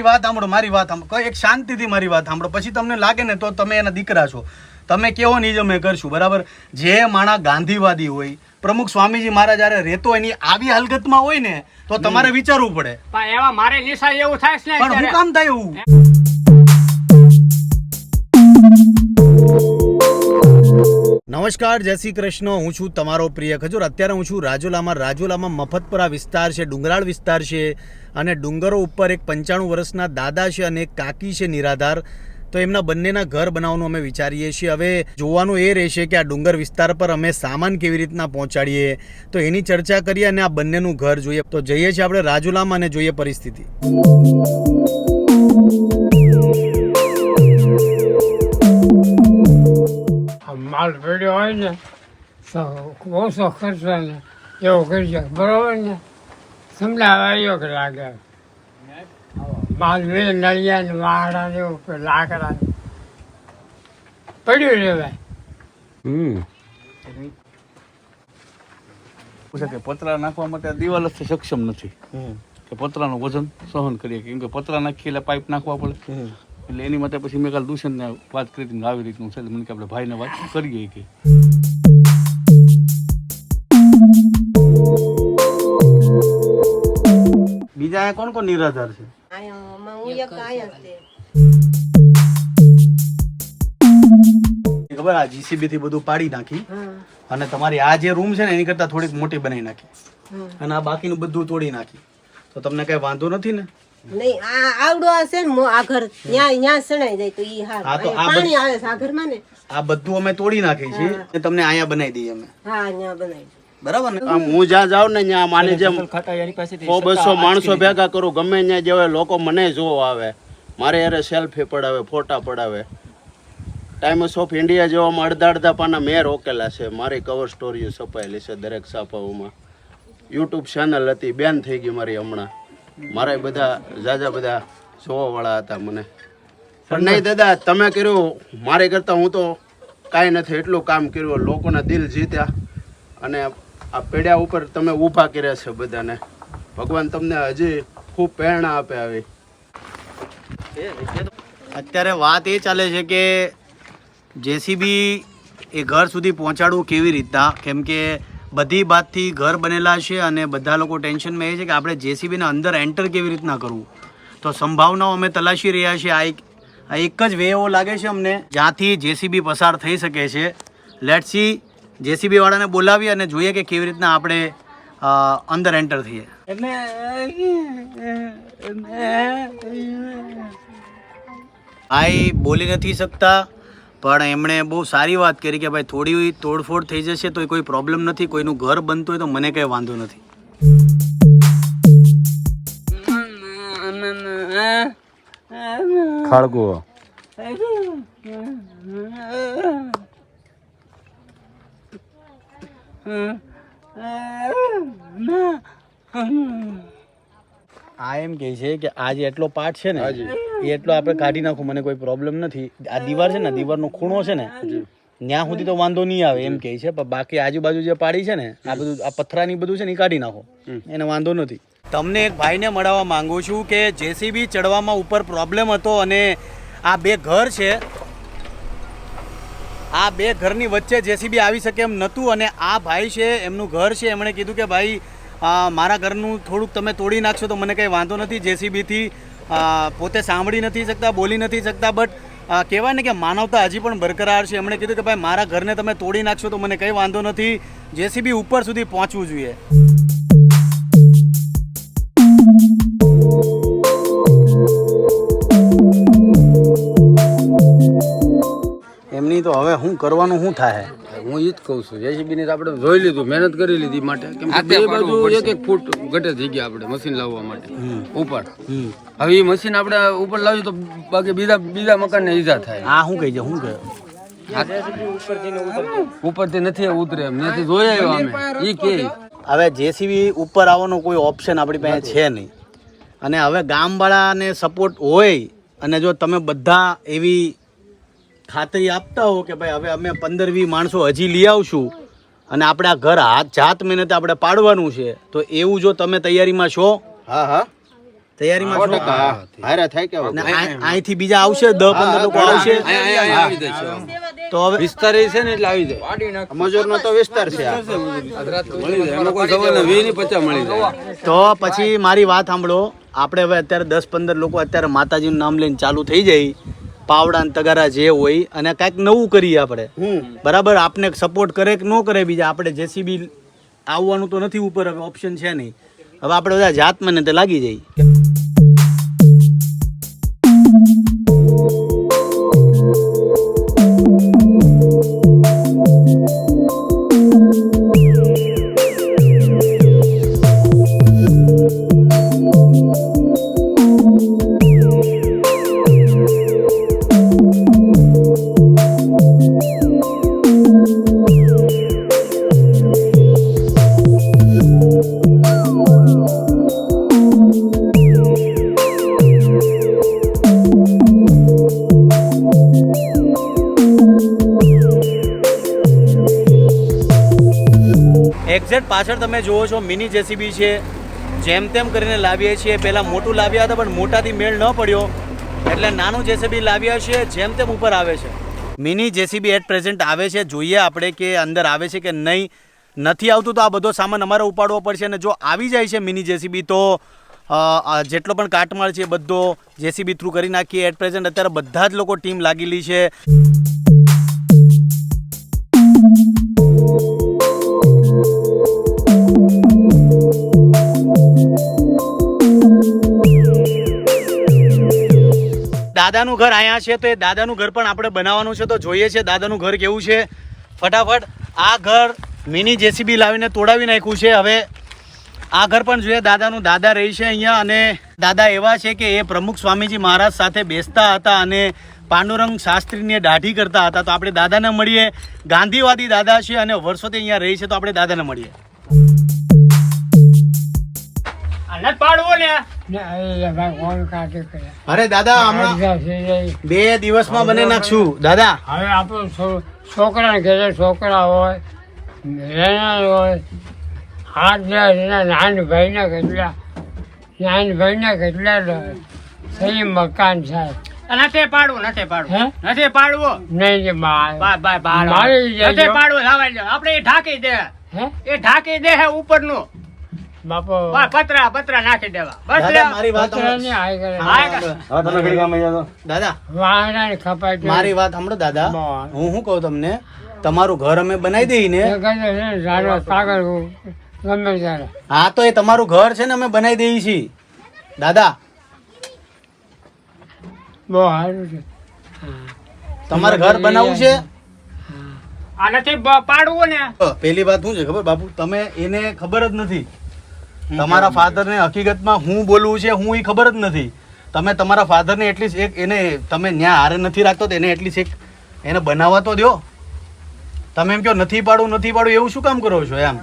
વાત સાંભળો, મારી વાત સાંભળો, એક શાંતિથી મારી વાત સાંભળો. પછી તમને લાગે ને તો તમે એના દીકરા છો, તમે કેવો નહીં અમે કરશું, બરાબર? જે માણા ગાંધીવાદી હોય, પ્રમુખ સ્વામીજી મારા જયારે રહેતો એની આવી હાલતમાં હોય ને તો તમારે વિચારવું પડે. પણ એવા મારે નિશા એવું થાય છે ને. પણ હું કામ થાય એવું? નમસ્કાર, જય શ્રી કૃષ્ણ. હું છું તમારો પ્રિય ખજૂર. અત્યારે હું છું રાજુલામાં મફત પર આ વિસ્તાર છે, ડુંગરાળ વિસ્તાર છે અને ડુંગરો ઉપર એક 95 વર્ષના દાદા છે અને એક કાકી છે નિરાધાર. તો એમના બંનેના ઘર બનાવવાનું અમે વિચારીએ છીએ. હવે જોવાનું એ રહેશે કે આ ડુંગર વિસ્તાર પર અમે સામાન કેવી રીતના પહોંચાડીએ, તો એની ચર્ચા કરીએ અને આ બંનેનું ઘર જોઈએ. તો જઈએ છીએ આપણે રાજુલામાં અને જોઈએ પરિસ્થિતિ. માલ પડ્યો હોય ને તો ઓછો ખર્ચો ને એવો કરજો, બરોબર ને? સમજાવવા યોગ લાગે. માલ વેલ નળિયા ને વાહડા ને એવું લાકડા પડ્યું રહેવાય. કે પતરા નાખવા માટે દિવાલ જ સક્ષમ નથી કે પતરાનું વજન સહન કરીએ, કેમ કે પતરા નાખી એટલે પાઇપ નાખવા પડે. એટલે એની માટે પછી મેં કાલ દુષ્યંતને વાત કરી હતી, આવી રીતનું છે. મને કે આપણે ભાઈને વાત કરીએ કે બીજા અહીંયા કોણ કોણ નિરાધાર છે? ખબર, આ જીસીબી થી બધું પાડી નાખી અને તમારી આ જે રૂમ છે ને એની કરતા થોડીક મોટી બનાવી નાખી અને આ બાકીનું બધું તોડી નાખી. તો તમને કઈ વાંધો નથી ને? નહીં, આ આવડો હશે ને આ ઘર ન્યા સણાઈ જાય તો ઈ હાર. પાણી આવે છે આ ઘરમાં ને. આ બધું અમે તોડી નાખી છે અને તમને અહીંયા બનાવી દઈએ અમે. હા, ન્યા બનાવી. બરાબર ને? આમ હું જ્યાં જાઉં ને ત્યાં માની જેમ 100-200 માણસો ભેગા કરું, ગમે ત્યાં જેવા લોકો મને જોવા આવે, મારે યારે સેલ્ફી પડાવે, ફોટા પડાવે. ટાઈમ્સ ઓફ ઇન્ડિયા જેવામાં અડધા પાના મેં રોકેલા છે. મારી કવર સ્ટોરીઓ છપાયેલી છે દરેક છાપાઓમાં. યુટ્યુબ ચેનલ હતી, બેન થઈ ગઈ મારી હમણાં. મારા બધા જાજા બધા જોવાવાળા હતા મને. પણ નહીં દાદા, તમે કર્યું મારે કરતાં, હું તો કાંઈ નથી. એટલું કામ કર્યું, લોકોના દિલ જીત્યા અને આ પેડ્યા ઉપર તમે ઊભા કર્યા છે બધાને. ભગવાન તમને હજી ખૂબ પ્રેરણા આપે આવી. અત્યારે વાત એ ચાલે છે કે જેસીબી એ ઘર સુધી પહોંચાડવું કેવી રીતના, કેમ કે બધી બાજુથી ઘર બનેલા છે અને બધા લોકો ટેન્શનમાં એ છે કે આપણે જેસીબીને અંદર એન્ટર કેવી રીતના કરવું. તો સંભાવનાઓ અમે તલાશી રહ્યા છીએ. આ એક જ વે એવો લાગે છે અમને જ્યાંથી જેસીબી પસાર થઈ શકે છે. લેટ્સ સી, જેસીબી વાળાને બોલાવીએ અને જોઈએ કે કેવી રીતના આપણે અંદર એન્ટર થઈએ. ભાઈ બોલી નથી શકતા, પણ એમણે બહુ સારી વાત કરી કે ભાઈ થોડી તોડફોડ થઈ જશે તો કોઈ પ્રોબ્લેમ નથી, કોઈનું ઘર બનતું હોય તો મને કંઈ વાંધો નથી. ખળગો આ એમ કહે છે કે આ જે એટલો પાર્ટ છે ને એ એટલો આપણે કાઢી નાખું, મને કોઈ પ્રોબ્લેમ નથી. આ દીવાર છે ને, દીવારનો ખૂણો છે ને, ત્યાં સુધી તો વાંધો નહીં આવે એમ કહે છે. પણ બાકી આજુબાજુ જે પાડી છે ને, આ બધું આ પથરાની બધું છે ને એ કાઢી નાખો, એને વાંધો નથી. તમને એક ભાઈને મળવા માંગુ છું કે જેસીબી ચડવામાં ઉપર પ્રોબ્લેમ હતો અને આ બે ઘર છે, આ બે ઘરની વચ્ચે જેસીબી આવી શકે એમ નહોતું. અને આ ભાઈ છે, એમનું ઘર છે, એમણે કીધું કે ભાઈ મારા ઘરનું થોડુંક તમે તોડી નાખશો તો મને કંઈ વાંધો નથી. જેસીબીથી પોતે સાંભળી નથી શકતા, બોલી નથી શકતા, બટ કહેવાય ને કે માનવતા હજી પણ બરકરાર છે. એમણે કીધું કે ભાઈ મારા ઘરને તમે તોડી નાખશો તો મને કંઈ વાંધો નથી, જેસીબી ઉપર સુધી પહોંચવું જોઈએ. એમની તો હવે શું કરવાનું શું થાય? હું ઈ જ કહું છું, જેસીબી ને આપણે જોઈ લીધું, મહેનત કરી લીધી માટે, કેમ કે બે બાજુ 1-1 ફૂટ ઘટે થઈ ગયા આપણે મશીન લાવવા માટે ઉપર. હવે એ મશીન આપણે ઉપર લાવ્યું તો બાકી બીજા મકાનને ઈજા થાય. આ શું કહી છે? શું કહે? ઉપરથી નથી ઉતરે એમ, નથી જોઈ આવ્યો અમે ઈ કે. હવે જેસીબી ઉપર આવવાનો કોઈ ઓપ્શન આપણી પાસે છે નહીં. અને હવે ગામવાળાને સપોર્ટ હોય અને જો તમે બધા એવી ખાતરી આપતા હો કે ભાઈ હવે અમે 15-20 માણસો હજી લઈ આવશું અને આપણે આ ઘર જાત મહેનતે આપણે પાડવાનું છે, તો એવું જો તમે તૈયારીમાં છો? હા હા, તૈયારીમાં છો? હારે થાય કે ને અહીંથી બીજા આવશે 10-15 લોકો આવશે અહીંયા આવી જાય તો હવે વિસ્તાર એ છે ને એટલે આવી જાય મજૂરનો તો વિસ્તાર છે આ. મળી જાય એમાં કોઈ સવાલ નથી 20 ની 50 મળી જાય તો પછી મારી વાત સાંભળો, આપણે હવે અત્યારે 10-15 લોકો અત્યારે માતાજીનું નામ લઈને ચાલુ થઈ જાય, પાવડા ને તગારા જે હોય, અને કાંઈક નવું કરીએ આપણે. બરાબર, આપને સપોર્ટ કરે કે ન કરે બીજા, આપણે જેસીબી આવવાનું તો નથી ઉપર, હવે ઓપ્શન છે નહીં. હવે આપણે બધા જાતમાં ને તે લાગી જાય. એક્ઝેક્ટ પાછળ તમે જુઓ છો મિની જેસીબી છે, જેમ તેમ કરીને લાવીએ છીએ. પહેલાં મોટું લાવ્યા હતા પણ મોટાથી મેળ ન પડ્યો એટલે નાનું જેસીબી લાવ્યા છે, જેમ તેમ ઉપર આવે છે. મિની જેસીબી એટ પ્રેઝન્ટ આવે છે, જોઈએ આપણે કે અંદર આવે છે કે નહીં. નથી આવતું તો આ બધો સામાન અમારે ઉપાડવો પડશે, અને જો આવી જાય છે મિની જેસીબી તો જેટલો પણ કાટમાળ છે બધો જેસીબી થ્રુ કરી નાખીએ. એટ પ્રેઝન્ટ અત્યારે બધા જ લોકો ટીમ લાગેલી છે. દાદાનું ઘર અહીંયા છે, તો એ દાદાનું ઘર પણ આપણે બનાવવાનું છે. તો જોઈએ છે દાદાનું ઘર કેવું છે. ફટાફટ આ ઘર મિની જેસીબી લાવીને તોડાવી નાખ્યું છે. હવે આ ઘર પણ જોઈએ. દાદાનું દાદા રહી છે અહીંયા, અને દાદા એવા છે કે એ પ્રમુખ સ્વામીજી મહારાજ સાથે બેસતા હતા અને પાંડુરંગ શાસ્ત્રીને દાઢી કરતા હતા. તો આપણે દાદાને મળીએ. ગાંધીવાદી દાદા છે અને વર્ષોથી અહીંયા રહી છે, તો આપણે દાદાને મળીએ. અરે દાદા, હમણાં 2 દિવસમાં બને નાખશું દાદા. હવે આપણો છોકરાને ઘરે છોકરા હોય, રહેણા હોય, હાથ નાની ભાઈના કેટલા સહી મકાન છે. નથી પાડવું હે? નથી પાડવું નહીં મારી નથી પાડવું થવા દો. આપણે એ ઢાંકી દે, હે એ ઢાંકી દે ઉપરનું બાપો પતરા નાખી દેવા બસ. દાદા મારી વાત પતરાની હાય કરે. દાદા વાહણાની ખપાય છે. મારી વાત સાંભળો દાદા. હું શું કહું તમને, તમારું ઘર અમે બનાવી દઈએ ને. એ કહે છે, ઝાડો કાગળ ગમે ત્યારે. હા તો એ તમારું ઘર છે ને, અમે બનાવી દઈએ છીએ દાદા. બહુ સારું છે. તમારે ઘર બનાવવું છે. આ નથી પાડવું ને. પહેલી વાત શું છે ખબર બાપુ, તમે એને ખબર જ નથી. તમારા ફાધરને હકીકતમાં હું બોલવું છે હું એ ખબર જ નથી. તમે તમારા ફાધરને એટલીસ્ટ એક એને તમે ન્યા હારે નથી રાખતો તો એને એટલીસ્ટ એક એને બનાવવા તો દો. તમે એમ કહો નથી પાડવું એવું શું કામ કરો છો? એમ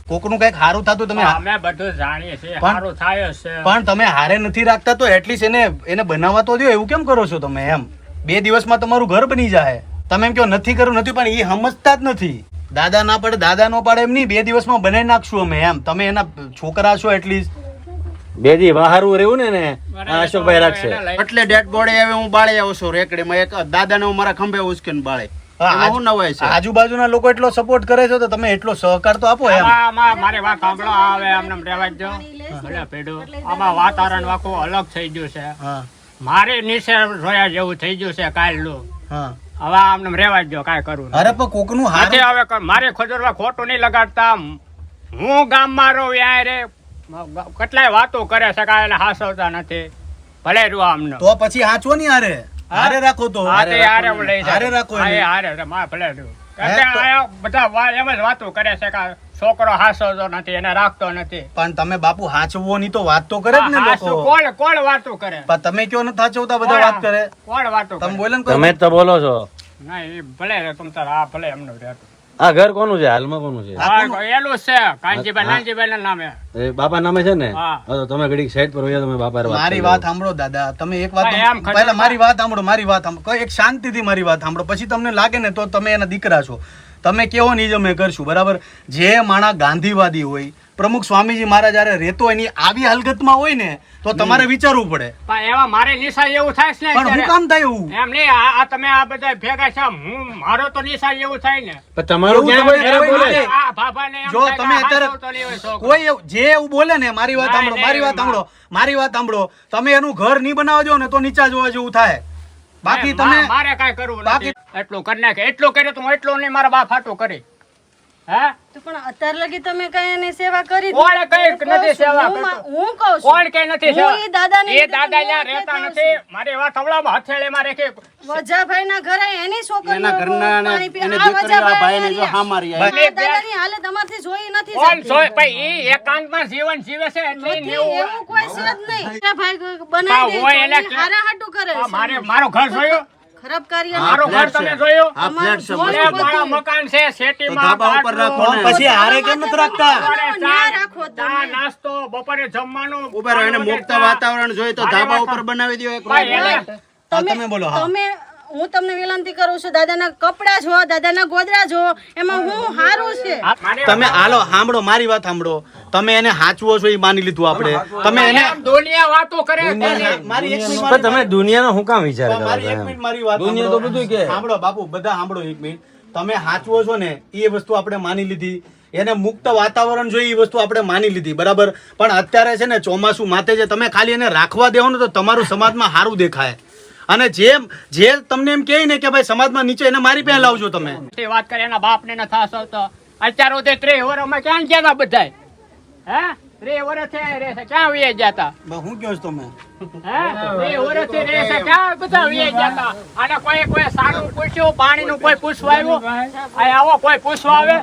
કોકનું કંઈક સારું થતું તમે અમે બધું જાણીએ છીએ, સારું થાય છે. પણ તમે હારે નથી રાખતા તો એટલીસ્ટ એને બનાવવા તો દો. એવું કેમ કરો છો તમે? એમ 2 દિવસમાં તમારું ઘર બની જાય. તમે એમ કહો નથી કરવું નથી, પણ એ સમજતા જ નથી. દાદા ના પડે દાદા નો પાડે એમ નહીં, 2 દિવસમાં બનાવી નાખશું અમે. એમ તમે એના છોકરા છો એટલીસ્ટ 2 દી બહારું રહેવું ને અશોકભાઈ રાખશે. એટલે ડેડ બોડી આવે હું બાળી આવું છું રેકડીમાં. એક દાદાને હું મારા ખંભે ઉચકીને બાળે. એમાં શું નવાય છે? આજુબાજુના લોકો એટલો સપોર્ટ કરે છે તો તમે એટલો સહકાર તો આપો. એમ મારી વાત સાંભળો, આવે આમને રહેવા દો. ભલે પેડું આમાં વાતાવરણ આખું અલગ થઈ ગયું છે. મારે નીચે રોયા જેવું થઈ ગયું છે કાલનું. હવે આમને રહેવા દો, કાંઈ કરવું અરે પણ કોકનું હાથ નથી. હવે મારે ખોજરવા ખોટું નહીં લગાડતા. હું ગામમાં રહું યાર રે, કેટલાય વાતો કરે છે કાંઈ એને હાસવતા નથી. ભલે રહ્યું આમને તો પછી હાચો નહીં હારે રાખો તો હારે હું લઈ હારે રાખો એને. હારે ભલે રહ્યું. બધા એમ જ વાતો કરે છે કે છોકરો હાસવતો નથી, એને રાખતો નથી. પણ તમે બાપુ હાચવો ની તો વાત તો કરે જ ને લોકો. કોણ વાતો કરે? પણ તમે કયો નથી હાચવતા, બધા વાત કરે. કોણ વાતો તમે કરે? બોલે ને તમે જ તો બોલો છો. નહીં ભલે તમ તાર આ ભલે એમનું રહેતું. આ ઘર કોનું છે? હાલમાં કોનું છે? એલું છે કાંજીભાઈ નાનજીભાઈ ના નામે. એ બાપા નામે છે ને? હા. હા તો તમે ઘડીક સાઈડ પર હોય, તમે બાપા હારે વાત મારી કરી વાત લો. સાંભળો દાદા. તમે એક વાત હા, એમ ખબર પહેલા મારી વાત સાંભળો. એક શાંતિથી મારી વાત સાંભળો. પછી તમને લાગે ને તો તમે એના દીકરા છો, તમે કેવો નહીં અમે કરશું. બરાબર? જે માણસ ગાંધીવાદી હોય, પ્રમુખ સ્વામીજી મહારાજ જ્યારે રહેતો એની આવી હાલતમાં હોય ને તો તમારે વિચારવું પડે. પણ એવા મારે નિશાળ એવું થાય છે ને પણ હું કામ થાય એવું? એમ નહીં, આ તમે આ બધા ભેગા છે, મારો તો નિશાળ એવું થાય ને. પણ તમારું ક્યાં એવું ખરાબ કોઈ બોલે? નથી. આ ભાભાને એમ જો થાય કે તમે આ અત્યારે હાચવતો નહીં હોય છોકરો. કોઈ જે એવું બોલે ને, મારી વાત સાંભળો, મારી વાત સાંભળો, મારી વાત સાંભળો, તમે એનું ઘર નહીં બનાવવા દો ને તો નીચા જોવા જેવું થાય. બાકી તમે મારે કાંઈ કરવું બાકી- નથી. એટલું કરી નાખે, એટલું કર્યું તો હું એટલું નહીં મારા બાપ હાટું કરી. હે તો પણ અત્યાર લગી તમે કઈ એની સેવા કરી કોણે કઈ નથી સેવા કરતું? હું કહું છું કોણ કઈ નથી હું સેવા? એ દાદાને એ કીધું, દાદા હું ત્યાં કહેતો રહેતા છું. નથી. મારી વાત હમણાં હથેળીમાં રાખી. વજાભાઈ ના ઘરે એની છોકરીઓ એના ઘરના ને પાણી પીએ. એને આ દીકરીઓ આ વજાભાઈ ભાઈને જો રહ્યા. હામારી આ આવી. દાદાની હાલત અમારથી જોઈ નથી કોણ શકતી. જોઈ? ભાઈ ઈ એકાંતમાં જીવન જીવે છે એટલે ઈ નથી, નેવું એવું કોઈ છે જ નહીં. આ ભાઈ હા, બનાવી હોય દે એને તો ઈ હારા હાટું કરે આ છે. મારો ઘર જોયું? ખરાબ કાર્ય મારું ઘર તમે જોયું? આ ફ્લેટ છે અમારું એ બરાબર. મારા મકાન છે શેટીમાં, તો ધાબા ઉપર રાખો ને. પછી હારે કેમ નથી રાખતા? બપોરે ન્યા રાખો તમે. ચા નાસ્તો, બપોરે જમવાનું, ઉભા રહો, એને મુક્ત વાતાવરણ જોઈએ તો ધાબા ઉપર બનાવી દો એક ભાઈ, રૂમ. એને- હા, તમે બોલો. હા, તમે હું તમને વિનંતી કરું છું દાદાના કપડા જો, દાદાના ગોદડા જો, એમાં હું હારું છે. તમે હાલો સાંભળો, મારી વાત સાંભળો. તમે એને હાચવો છો એ માની લીધું આપણે. તમે એને એમ દુનિયા વાતો કરે મારી એક મિનિટ પણ તમે દુનિયાનો શું કામ વિચાર કરો મારી છો એક એમ? મિનિટ મારી વાત દુનિયા તો બધું કે. સાંભળો બાપુ, બધા સાંભળો એક મિનિટ. તમે હાચવો છો ને એ વસ્તુ આપણે માની લીધી, એને મુક્ત વાતાવરણ જોઈએ એ વસ્તુ આપણે માની લીધી, બરાબર. પણ અત્યારે છે ને ચોમાસું માથે છે, તમે ખાલી એને રાખવા દેવો ને તો તમારું સમાજમાં સારું દેખાય. અને જે તમને એમ કહે ને કે ભાઈ સમાજમાં નીચે, એને મારી પાસે લાવજો તમે. તે વાત કરે એના બાપ ને ન થાશો તો અત્યારે સુધી 3 વર્ષમાં ક્યાં ગયા બધાય? હે 3 વર્ષથી રહે છે, ક્યાં વહી જતા? હું કહો છો તમે? હે 3 વર્ષથી રહે છે, ક્યાં બધા વહી જતા? અને કોઈ સારું પૂછ્યું, પાણીનું કોઈ પૂછવા આવ્યું? અહીં આવો કોઈ પૂછવા આવે?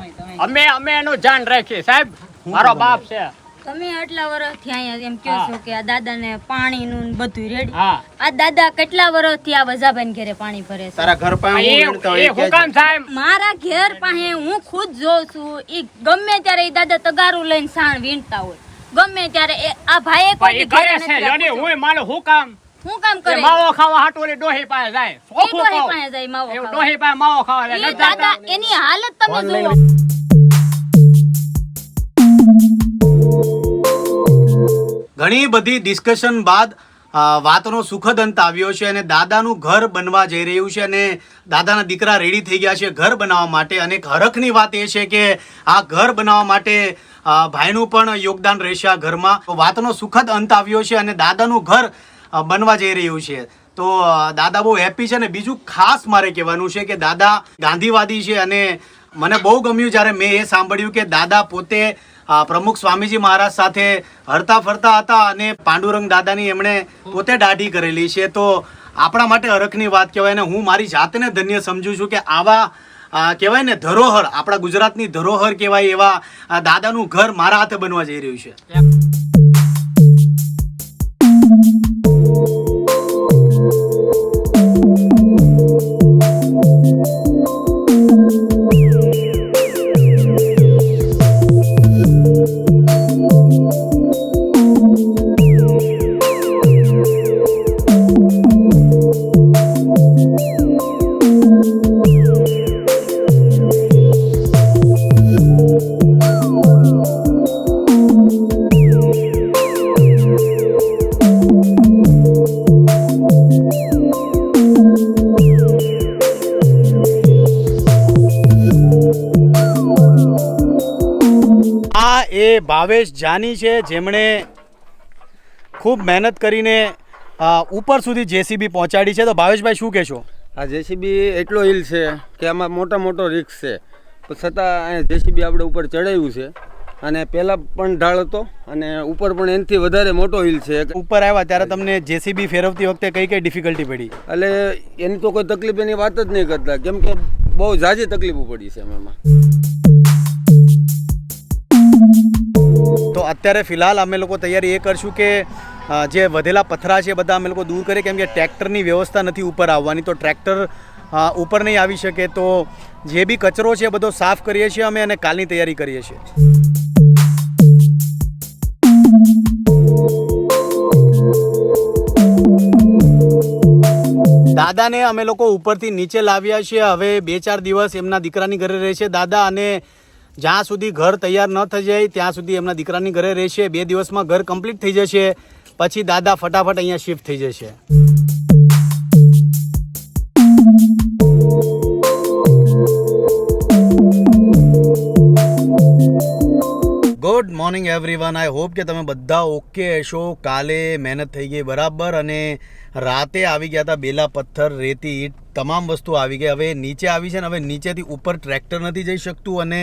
અમે એનું ધ્યાન રાખીએ સાહેબ, મારો બાપ છે. તમે આટલા વર્ષથી અહીંયા એમ કહો છો કે આ દાદાને પાણીનું ને બધું રેડી. હા આ દાદા કેટલા વર્ષથી આ વજાભાઈ ઘરે પાણી ભરે છે? તારા ઘર પાસે હું વીણતો એ હોય હું કામ સાહેબ? મારા ઘેર પાસે હું ખુદ જોઉં છું. ઈ ગમે ત્યારે ઈ દાદા તગારું લઈને સાણ વીણતા હોય, ગમે ત્યારે આ ભાઈએ કોઈ ભાઈ કરે છે જોની, હું માનું હું કામ? હું કામ એ કરે? માવો ખાવા હાટુ ઓલી ડોહી પાસે જાય. ઈ ચોખ્ખું ડોહી કહું. પાસે જાય માવો એવું ખાવા. ડોહી પાસે માવો ખાવા જાય. ઈ નથી દાદા જાતા? એની હાલત તમે જુઓ. ઘણી બધી ડિસ્કશન બાદ વાતનો સુખદ અંત આવ્યો છે અને દાદાનું ઘર બનવા જઈ રહ્યું છે અને દાદાના દીકરા રેડી થઈ ગયા છે ઘર બનાવવા માટે. અને એક હરખની વાત એ છે કે આ ઘર બનાવવા માટે ભાઈનું પણ યોગદાન રહેશે આ ઘરમાં. તો વાતનો સુખદ અંત આવ્યો છે અને દાદાનું ઘર બનવા જઈ રહ્યું છે. તો દાદા બહુ હેપી છે. અને બીજું ખાસ મારે કહેવાનું છે કે દાદા ગાંધીવાદી છે અને મને બહુ ગમ્યું જ્યારે મેં એ સાંભળ્યું કે દાદા પોતે પ્રમુખ સ્વામીજી મહારાજ સાથે હરતા ફરતા હતા અને પાંડુરંગ દાદાની એમણે પોતે દાઢી કરેલી છે. તો આપણા માટે હરખની વાત કહેવાય. ને હું મારી જાતને ધન્ય સમજુ છું કે આવા કહેવાય ને ધરોહર, આપણા ગુજરાતની ધરોહર કહેવાય એવા દાદાનું ઘર મારા હાથે બનવા જઈ રહ્યું છે. એ ભાવેશ જાની છે જેમણે ખૂબ મહેનત કરીને ઉપર સુધી જેસીબી પહોંચાડી છે. તો ભાવેશભાઈ શું કહેશો? આ જેસીબી એટલો હિલ છે કે આમાં મોટો રિસ્ક છે, પણ છતાં અહીંયા જેસીબી આપણે ઉપર ચડાવ્યું છે. અને પહેલાં પણ ઢાળ હતો અને ઉપર પણ એનાથી વધારે મોટો હિલ છે. ઉપર આવ્યા ત્યારે તમને જેસીબી ફેરવતી વખતે કઈ ડિફિકલ્ટી પડી? એટલે એની તો કોઈ તકલીફ એની વાત જ નહીં કરતા, કેમ કે બહુ ઝાઝી તકલીફો પડી છે એમાં. તો અત્યારે ફિલહાલ અમે લોકો તૈયારી એ કરશું કે જે વધેલા પથરા છે બધા અમે લોકો દૂર કરીએ, કેમ કે ટ્રેક્ટરની વ્યવસ્થા નથી ઉપર આવવાની. તો ટ્રેક્ટર ઉપર નહીં આવી શકે. તો જે બી કચરો છે બધો સાફ કરીએ છીએ અમે અને કાલની તૈયારી કરીએ છીએ. દાદાને અમે લોકો ઉપરથી નીચે લાવ્યા છીએ. હવે 2-4 દિવસ એમના દીકરાની ઘરે રહે છે દાદા. અને જ્યાં સુધી ઘર તૈયાર ન થઈ જાય ત્યાં સુધી એમના દીકરાની ઘરે રહેશે. 2 દિવસમાં ઘર કમ્પ્લીટ થઈ જશે, પછી દાદા ફટાફટ અહીંયા શિફ્ટ થઈ જશે. Good morning everyone. I hope કે તમે બધા ઓકે હશો. કાલે મહેનત થઈ ગઈ બરાબર, અને રાતે આવી ગયા હતા બેલા, પથ્થર, રેતી, ઈંટ, તમામ વસ્તુ આવી ગઈ. હવે નીચે આવી છે ને, હવે નીચેથી ઉપર ટ્રેક્ટર નથી જઈ શકતું, અને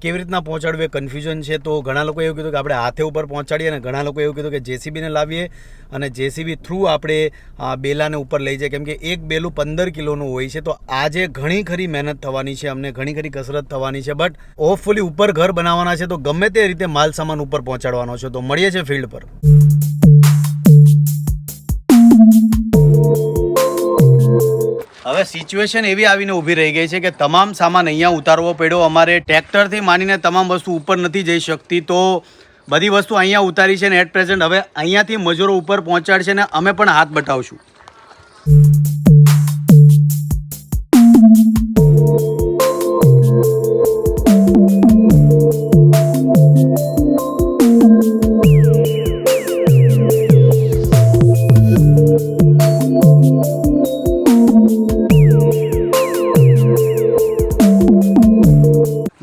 કેવી રીતના પહોંચાડવું એ કન્ફ્યુઝન છે. તો ઘણા લોકોએ એવું કીધું કે આપણે હાથે ઉપર પહોંચાડીએ, અને ઘણા લોકોએ એવું કીધું કે જેસીબીને લાવીએ અને જેસીબી થ્રુ આપણે બેલાને ઉપર લઈ જઈએ, કેમ કે એક બેલું 15 કિલોનું હોય છે. તો આજે ઘણી ખરી મહેનત થવાની છે, અમને ઘણી ખરી કસરત થવાની છે, બટ હોપફુલી ઉપર ઘર બનાવવાના છે, તો ગમે તે રીતે માલ સામાન ઉપર પહોંચાડવાનો છે. તો મળીએ છીએ ફિલ્ડ પર. હવે સિચ્યુએશન એવી આવીને ઊભી રહી ગઈ છે કે તમામ સામાન અહીંયા ઉતારવો પડ્યો. અમારે ટ્રેક્ટરથી માંડીને તમામ વસ્તુ ઉપર નથી જઈ શકતી, તો બધી વસ્તુ અહીંયા ઉતારી છે ને એટ પ્રેઝન્ટ હવે અહીંયાથી મજૂરો ઉપર પહોંચાડશે ને અમે પણ હાથ બતાવશું.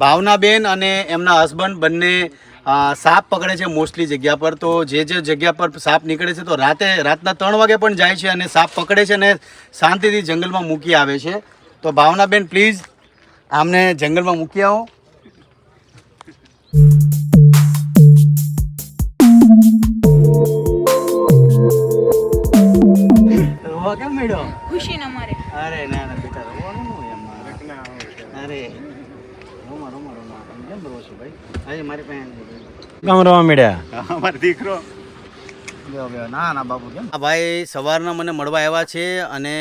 ભાવનાબેન અને એમના હસબન્ડ બંને સાપ પકડે છે મોસ્ટલી જગ્યા પર. તો જે જગ્યા પર સાપ નીકળે છે તો રાતના 3 વાગે પણ જાય છે અને સાપ પકડે છે અને શાંતિથી જંગલમાં મૂકી આવે છે. તો ભાવનાબેન પ્લીઝ આમને જંગલમાં મૂકી આવો. કેમ મેળો ખુશી ન મારે. અરે ના ના બેટા રોવાનું ન હોય એમાં. અરે ગામ રવા મળ્યા અમારો દીકરો. ના ના બાપુ કેમ? આ ભાઈ સવારના મને મળવા આવ્યા છે અને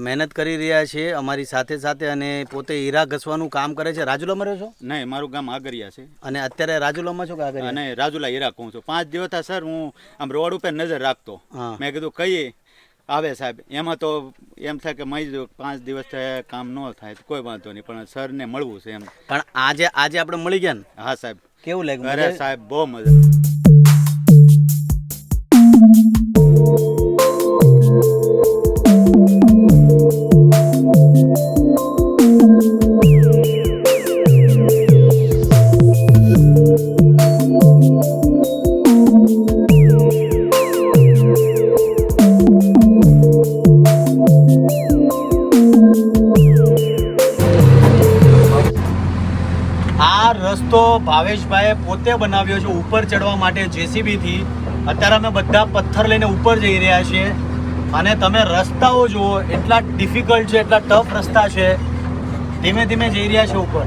મહેનત કરી રહ્યા છે અમારી સાથે સાથે, અને પોતે હીરા ઘસવાનું કામ કરે છે. રાજુલામાં રહ્યો છો? નહીં, મારું ગામ આગરિયા છે. અને અત્યારે રાજુલામાં છો કે આગરિયા? નહીં, રાજુલા હીરા કહું છું. 5 દિવસ થયા સર, હું આમ રોડ ઉપર નજર રાખતો. મેં કીધું કહીએ આવે સાહેબ, એમાં તો એમ થાય કે 5 દિવસ કામ ન થાય તો કોઈ વાંધો નહીં, પણ સરને મળવું છે એમ. પણ આજે આપણે મળી ગયા ને? હા સાહેબ. કેવું લાગ્યું? અરે સાહેબ બહુ મજા. રસ્તો ભાવેશભાઈએ પોતે બનાવ્યો છે ઉપર ચડવા માટે જેસીબીથી. અત્યારે અમે બધા પથ્થર લઈને ઉપર જઈ રહ્યા છીએ, અને તમે રસ્તાઓ જુઓ, એટલા ડિફિકલ્ટ છે, એટલા ટફ રસ્તા છે. ધીમે ધીમે જઈ રહ્યા છે ઉપર.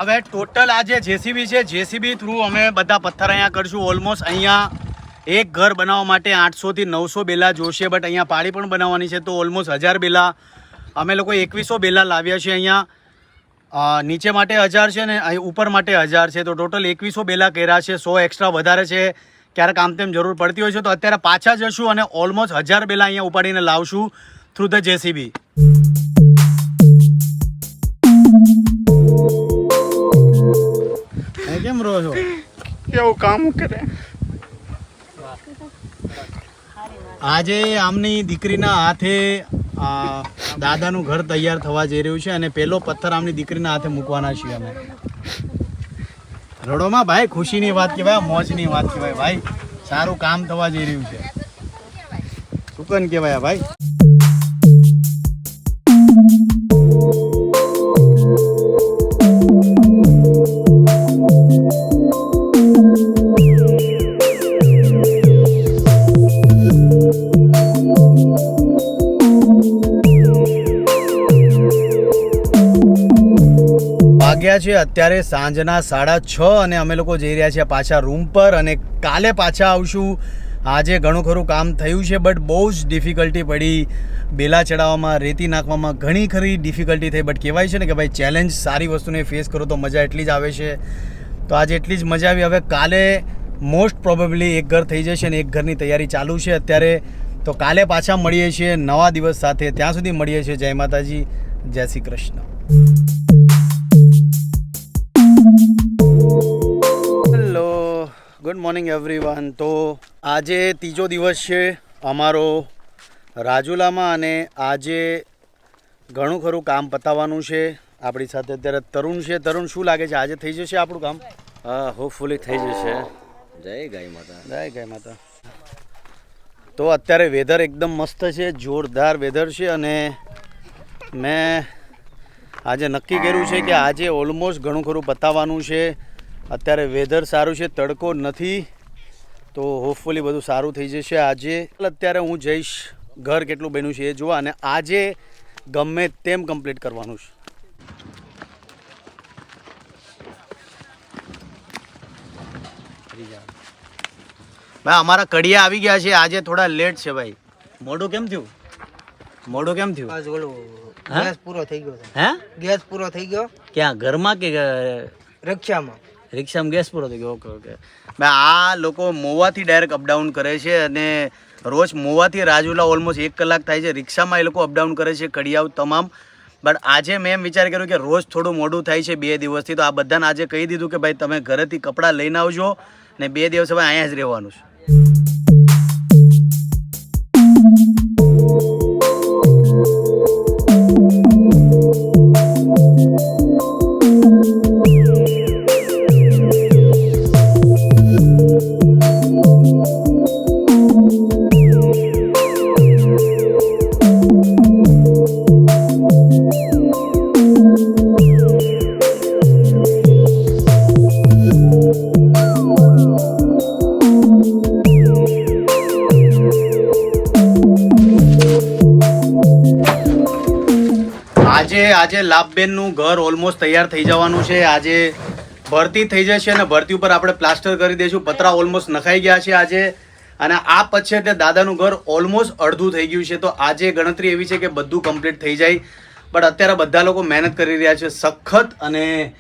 હવે ટોટલ આ જે જેસીબી છે, જેસીબી થ્રુ અમે બધા પથ્થર અહીંયા કરશું. ઓલમોસ્ટ અહીંયા એક ઘર બનાવવા માટે 800 થી 900 બેલા જોશે, બટ અહીંયા પાળી પણ બનાવવાની છે, તો ઓલમોસ્ટ 1000 બેલા અમે લોકો 2100 બેલા લાવ્યા છે. અહીંયા નીચે માટે 1000 છે ને ઉપર માટે 1000 છે, તો ટોટલ 2100 બેલા કર્યા છે. 100 એક્સ્ટ્રા વધારે છે, ક્યારેક આમ તેમ જરૂર પડતી હોય છે. તો અત્યારે પાછા જશું અને ઓલમોસ્ટ 1000 બેલા અહીંયા ઉપાડીને લાવશું થ્રુ ધ જેસીબી. કેમ રહો છો? કેવું કામ કરે. આજે આમની દીકરીના હાથે દાદાનું ઘર તૈયાર થવા જઈ રહ્યું છે, અને પહેલો પથ્થર આમની દીકરીના હાથે મૂકવાના છીએ અમે. રડોમાં ભાઈ, ખુશીની વાત કહેવાય, મોજની વાત કહેવાય ભાઈ. સારું કામ થવા જઈ રહ્યું છે. સુકન કહેવાય ભાઈ. વાગ્યા છે અત્યારે સાંજના 6:30 અને અમે લોકો જઈ રહ્યા છીએ પાછા રૂમ પર, અને કાલે પાછા આવશું આજે ઘણું ખરું કામ થયું છે, બટ બહુ જ ડિફિકલ્ટી પડી. બેલા ચડાવવામાં, રેતી નાખવામાં ઘણી ખરી ડિફિકલ્ટી થઈ. બટ કહેવાય છે ને કે ભાઈ ચેલેન્જ સારી વસ્તુને ફેસ કરો તો મજા એટલી જ આવે છે. તો આજે એટલી જ મજા આવી. હવે કાલે મોસ્ટ પ્રોબેબલી એક ઘર થઈ જશે અને એક ઘરની તૈયારી ચાલુ છે અત્યારે. તો કાલે પાછા મળીએ છીએ નવા દિવસ સાથે. ત્યાં સુધી મળીએ છીએ. જય માતાજી, જય Shri Krishna. Hello, good morning everyone. તો આજે ત્રીજો દિવસ છે અમારો રાજુલામાં અને આજે ઘણું ખરું કામ પતાવવાનું છે. આપણી સાથે અત્યારે તરુણ છે. તરુણ, શું લાગે છે આજે થઈ જશે આપણું કામ? હા, હોપફુલી થઈ જશે. જય ગાય માતા. જય ગાય માતા. તો અત્યારે વેધર એકદમ મસ્ત છે, જોરદાર વેધર છે અને મેં આજે નક્કી કર્યું છે કે આજે ઓલમોસ્ટ ઘણું ખરું પતાવવાનું છે. અત્યારે વેધર સારું છે, તડકો નથી, તો હોપફુલી બધું સારું થઈ જશે આજે. અત્યારે હું જઈશ ઘર કેટલું બન્યું છે એ જોવા અને આજે ગમે તેમ કમ્પ્લીટ કરવાનું છે. ભાઈ અમારા કડિયા આવી ગયા છે. આજે થોડા લેટ છે ભાઈ. મોડું કેમ થયું? મોડું કેમ થયું? આજ ઓલો ગેસ પૂરો થઈ ગયો છે. હે? ગેસ પૂરો થઈ ગયો. ક્યાં, ઘરમાં કે રિક્ષામાં? રિક્ષામાં ગેસ પૂરો થઈ ગયો. Okay okay. ભાઈ આ લોકો મોવાથી ડાયરેક્ટ અપડાઉન કરે છે અને રોજ મોવાથી રાજુલા ઓલમોસ્ટ 1 કલાક થાય છે. રિક્ષામાં એ લોકો અપડાઉન કરે છે, કડિયાઓ તમામ. બટ આજે મેં એમ વિચાર કર્યો કે રોજ થોડું મોડું થાય છે 2 દિવસથી, તો આ બધાને આજે કહી દીધું કે ભાઈ તમે ઘરેથી કપડાં લઈને આવજો ને 2 દિવસ હવે અહીંયા જ રહેવાનું છે. આજે લાભબેનનું ઘર ઓલમોસ્ટ તૈયાર થઈ જવાનું છે. આજે ભરતી થઈ જશે અને ભરતી ઉપર આપણે પ્લાસ્ટર કરી દઈશું. પતરા ઓલમોસ્ટ નખાઈ ગયા છે આજે અને આ પછી એટલે દાદાનું ઘર ઓલમોસ્ટ અડધું થઈ ગયું છે. તો આજે ગણતરી એવી છે કે બધું કમ્પ્લીટ થઈ જાય. બટ અત્યારે બધા લોકો મહેનત કરી રહ્યા છે સખત અને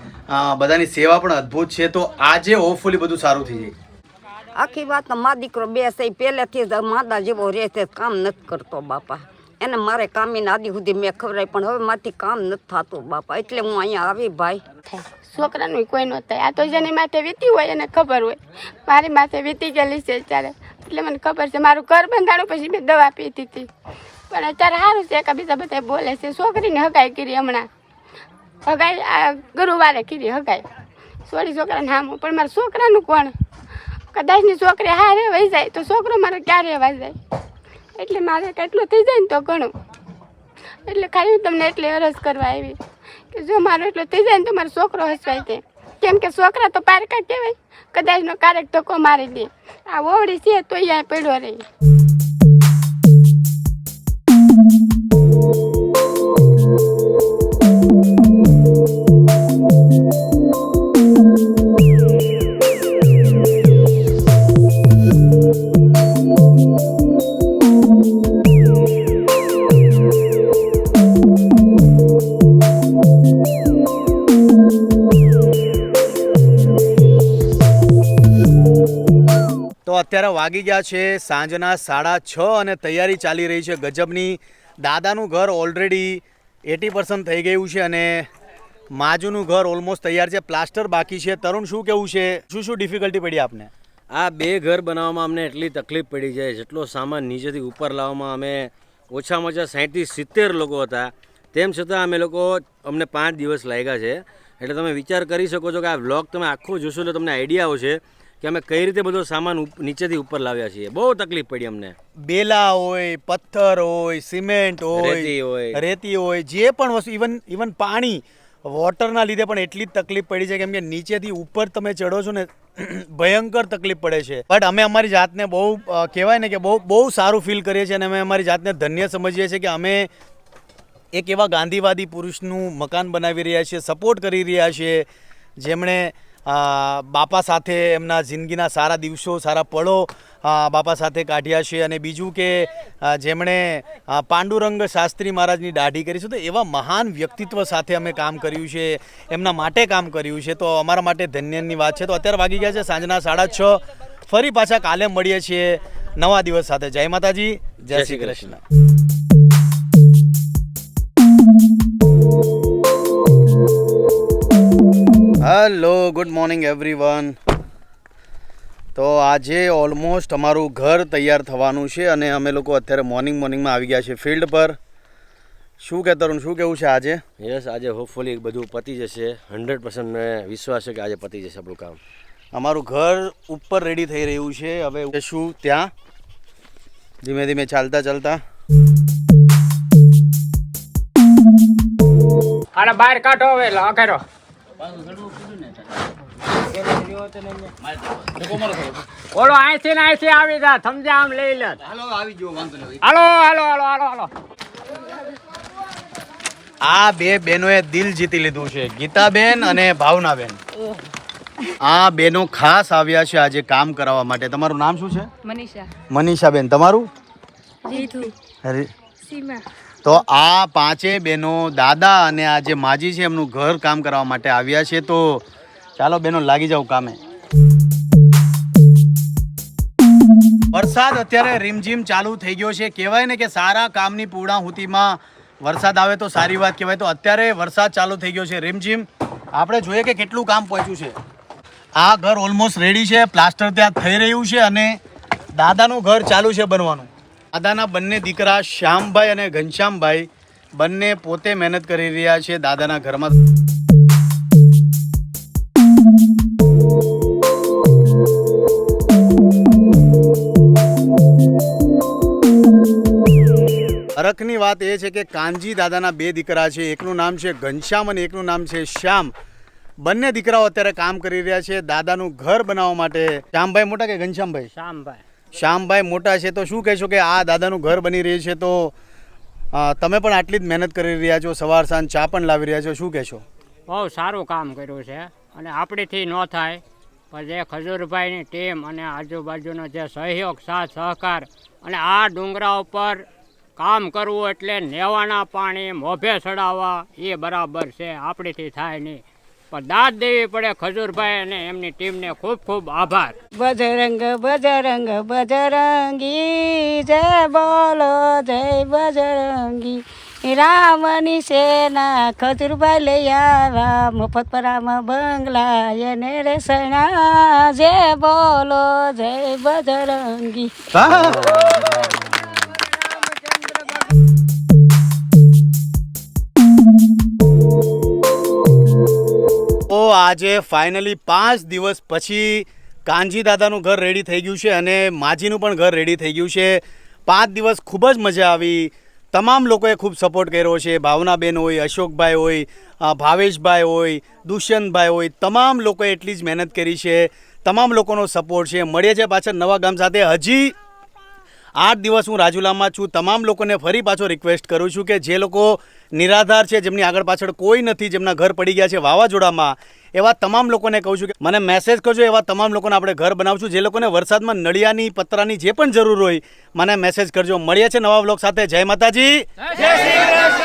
બધાની સેવા પણ અદ્ભુત છે. તો આજે હોપફુલી બધું સારું થઈ જાય. આખી વાત મા દીકરો બે સહી પહેલેથી જ માદા જેવો રહે છે, કામ નથી કરતો બાપા. એને મારે કામીને આદિ સુધી મેં ખવડાવી પણ હવે માથી કામ નથી થતું બાપા, એટલે હું અહીંયા આવી ભાઈ. છોકરાનું કોઈ ન થાય, આ તો જેની માથે વીતી હોય એને ખબર હોય. મારી માથે વીતી ગયેલી છે અત્યારે, એટલે મને ખબર છે. મારું ઘર બંધાણું પછી મેં દવા પીતી હતી, પણ અત્યારે સારું છે. બીજા બધા બોલે છે છોકરીને હગાઈ કરી, હમણાં હગાઈ આ ગુરુવારે કરી હગાઈ સોરી છોકરાને હામું. પણ મારા છોકરાનું કોણ? કદાચની છોકરી હારે વહી જાય તો છોકરો મારો ક્યારે રહેવા જાય? એટલે મારે કેટલું થઈ જાય ને તો ઘણું. એટલે ખાલી હું તમને એટલે અરજ કરવા આવી કે જો મારો એટલું થઈ જાય ને તો મારો છોકરો હસવાય છે. કેમ કે છોકરા તો પારકા કહેવાય, કદાચનો કારેક ધક્કો મારી દે. આ ઓવડી છે તો અહીંયા પડ્યો રહી. અત્યારે વાગી ગયા છે સાંજના 6:30 અને તૈયારી ચાલી રહી છે ગજબની. દાદાનું ઘર ઓલરેડી 80% થઈ ગયું છે અને માજુનું ઘર ઓલમોસ્ટ તૈયાર છે, પ્લાસ્ટર બાકી છે. તરુણ, શું કેવું છે? શું ડિફિકલ્ટી પડી આપને? આ 2 ઘર બનાવવામાં અમને એટલી તકલીફ પડી છે. જેટલો સામાન નીચેથી ઉપર લાવવામાં અમે ઓછામાં ઓછા 60 થી 70 લોકો હતા, તેમ છતાં અમને 5 દિવસ લાગ્યા છે. એટલે તમે વિચાર કરી શકો છો કે આ વ્લોગ તમે આખો જોશો એટલે તમને આઈડિયા આવશે કે અમે કઈ રીતે બધો સામાન નીચેથી ઉપર લાવ્યા છીએ. બહુ તકલીફ પડી અમને. બેલા હોય, પથ્થર હોય, સિમેન્ટ હોય, રેતી હોય, જે પણ વસ્તુ, ઇવન પાણી, વોટરના લીધે પણ એટલી જ તકલીફ પડી છે. કેમ કે નીચેથી ઉપર તમે ચડો છો ને ભયંકર તકલીફ પડે છે. બટ અમે અમારી જાતને બહુ કહેવાય ને કે બહુ સારું ફીલ કરીએ છીએ અને અમે અમારી જાતને ધન્ય સમજીએ છીએ કે અમે એક એવા ગાંધીવાદી પુરુષનું મકાન બનાવી રહ્યા છીએ, સપોર્ટ કરી રહ્યા છીએ જેમણે બાપા સાથે એમના જિંદગીના સારા દિવસો સારા પળો બાપા સાથે કાઢ્યા છે. અને બીજું કે જેમણે પાંડુરંગ શાસ્ત્રી મહારાજની દાઢી કરી છે, તો એવા મહાન વ્યક્તિત્વ સાથે અમે કામ કર્યું છે, એમના માટે કામ કર્યું છે, તો અમારા માટે ધન્યની વાત છે. તો અત્યારે વાગી ગયા છે સાંજના 6:30. ફરી પાછા કાલે મળીએ છીએ નવા દિવસ સાથે. જય માતાજી, જય Shri Krishna. Hello, good morning everyone. તો આજે ઓલમોસ્ટ અમારું ઘર તૈયાર થવાનું છે અને અમે લોકો અત્યારે મોર્નિંગમાં આવી ગયા છે ફિલ્ડ પર. શું કહેતો શું કેવું છે આજે? યસ, આજે હોપફુલી બધું પતી જશે. 100% મને વિશ્વાસ છે કે આજે પતી જશે આપણું કામ. અમારું ઘર ઉપર રેડી થઈ રહ્યું છે. હવે શું ત્યાં ધીમે ધીમે ચાલતા અરે બહાર કાઢો હવે લખેરો ઓલો અહીંથી આવી જા સમજ્યા આમ લઈ લે. હાલો. આ બે બહેનોએ દિલ જીતી લીધું છે, ગીતાબેન અને ભાવનાબેન. આ બેનો ખાસ આવ્યા છે આજે કામ કરાવવા માટે. તમારું નામ શું છે? મનીષાબેન. તમારું? સીમા. તો આ પાંચે બહેનો દાદા અને આ જે માજી છે એમનું ઘર કામ કરાવવા માટે આવ્યા છે. તો ચાલો બહેનો લાગી જાવ કામે. વરસાદ અત્યારે રીમઝીમ ચાલુ થઈ ગયો છે. કહેવાય ને કે સારા કામની પૂર્ણાહુતિમાં વરસાદ આવે તો સારી વાત કહેવાય. તો અત્યારે વરસાદ ચાલુ થઈ ગયો છે રીમઝીમ. આપણે જોઈએ કે કેટલું કામ પહોંચ્યું છે. આ ઘર ઓલમોસ્ટ રેડી છે, પ્લાસ્ટર ત્યાં થઈ રહ્યું છે અને દાદાનું ઘર ચાલુ છે બનવાનું. દાદાના બંને દીકરા શ્યામભાઈ અને ઘનશ્યામભાઈ બંને પોતે મહેનત કરી રહ્યા છે દાદાના ઘરમાં. હરખની વાત એ છે કે કાનજી દાદાના બે દીકરા છે, એકનું નામ છે ઘનશ્યામ અને એકનું નામ છે શ્યામ. બંને દીકરાઓ અત્યારે કામ કરી રહ્યા છે દાદાનું ઘર બનાવવા માટે. શ્યામભાઈ મોટા કે ઘનશ્યામભાઈ? શ્યામભાઈ મોટા છે. તો શું કહેશો કે આ દાદાનું ઘર બની રહ્યું છે, તો તમે પણ આટલી જ મહેનત કરી રહ્યા છો, સવાર સાંજ ચા પણ લાવી રહ્યા છો, શું કહેશો? બહુ સારું કામ કર્યું છે અને આપણીથી ન થાય પણ જે ખજૂરભાઈની ટીમ અને આજુબાજુનો જે સહયોગ સાથ સહકાર અને આ ડુંગરા ઉપર કામ કરવું એટલે નેવાના પાણી મોભે ચડાવવા એ બરાબર છે. આપણીથી થાય નહીં પણ દાદ દેવી પડે ખજૂરભાઈ અને એમની ટીમને ખૂબ ખૂબ આભાર. બજરંગ બજરંગ બજરંગી જય બોલો જય બજરંગી. રામની સેના ખજૂરભાઈ લઈ આવ્યા મફત પરામાં બંગલા એને રે સણા. જય બોલો જય બજરંગી. તો આજે ફાઇનલી 5 દિવસ પછી કાનજી દાદાનું ઘર રેડી થઈ ગયું છે અને માજીનું પણ ઘર રેડી થઈ ગયું છે. 5 દિવસ ખૂબ જ મજા આવી. તમામ લોકોએ ખૂબ સપોર્ટ કર્યો છે. ભાવનાબેન હોય, અશોકભાઈ હોય, ભાવેશભાઈ હોય, દુષ્યંતભાઈ હોય, તમામ લોકોએ એટલી જ મહેનત કરી છે. તમામ લોકોનો સપોર્ટ છે. મળીએ છીએ પાછળ નવા ગામ સાથે. હજી 8 દિવસ હું રાજુલામાં છું. તમામ લોકોને ફરી પાછો રિક્વેસ્ટ કરું છું કે જે લોકો નિરાધાર છે, જેમની આગળ પાછળ કોઈ નથી, જેમના ઘર પડી ગયા છે વાવાઝોડામાં, એવા તમામ લોકોને કહું છું કે મને મેસેજ કરજો. એવા તમામ લોકોને આપણે ઘર બનાવશું. જે લોકોને વરસાદમાં નળિયાની પતરાની જે પણ જરૂર હોય મને મેસેજ કરજો. મળીએ છીએ નવા વ્લોગ સાથે. જય માતાજી, જય શ્રી કૃષ્ણ.